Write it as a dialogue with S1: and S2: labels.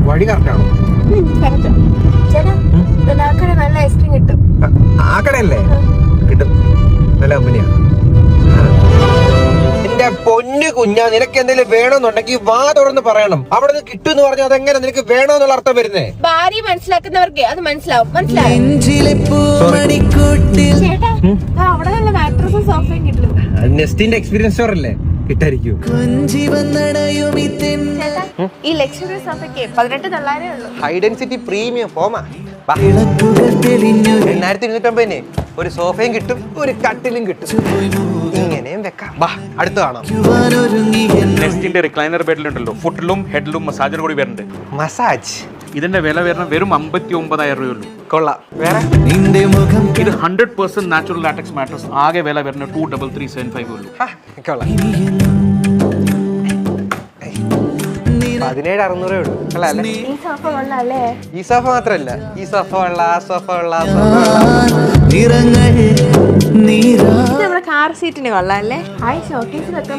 S1: വഴി കറക്റ്റാണോ?
S2: നല്ല ഐസ്ക്രീം കിട്ടും.
S1: ആ കടയല്ലേ? കിട്ടും. നല്ല കമ്പനിയാ. എന്റെ പൊന്നു കുഞ്ഞാ, നിനക്ക് എന്തെങ്കിലും വേണമെന്നുണ്ടെങ്കിൽ വാ തുറന്ന് പറയണം. അവിടെ നിന്ന് കിട്ടും എന്ന് പറഞ്ഞാൽ അതെങ്ങനെ നിനക്ക് വേണമെന്നുള്ള അർത്ഥം വരുന്നേ?
S2: ഭാര്യ മനസ്സിലാക്കുന്നവർക്ക് അത് മനസ്സിലാവും. മനസ്സിലായോ? ചേട്ടാ അവിടെ നല്ല മാട്രസും സോഫയും കിട്ടും.
S1: നെസ്റ്റിന്റെ എക്സ്പീരിയൻസ് സ്റ്റോർ അല്ലേ? കിട്ടായിരിക്കും.
S2: ഈ ലക്ഷറി സോഫയ്ക്ക് 18,900 ഉള്ളൂ.
S1: High density premium FOMAA. 8,250 ഒരു സോഫയും കിട്ടും, ഒരു കട്ടിലും കിട്ടും. ഇങ്ങനെയും വെക്കാം. ബാ അടുത്ത് കാണാം.
S3: നെസ്റ്റിന്റെ റിക്ലൈനർ ബെഡിലുണ്ടല്ലോ, ഫുട്ടിലും ഹെഡിലും മസാജർ കൂടി വരുന്നുണ്ട്.
S1: മസാജ്
S3: ഇതിന്റെ വില വരുന്ന വെറും 59,000 രൂപയുള്ളൂ.
S1: കൊള്ളാം. വേറെ
S3: ഇത് 100% നാച്ചുറൽ ലാറ്റക്സ് മാട്രസ്. ആകെ വില വരുന്ന 23375 ഉള്ളൂ.
S1: കൊള്ളാം. 17,600 ഉള്ളൂ. കൊള്ളാല്ലേ?
S2: ഈ സോഫ കൊള്ളാല്ലേ?
S1: ഈ സോഫ മാത്രല്ല, ഈ സോഫ ഉള്ള, ആ സോഫ ഉള്ള,
S2: ഇത് നമ്മുടെ കാർ സീറ്റിന് കൊള്ളാല്ലേ? ഷോക്കേസിൽ വെക്കാൻ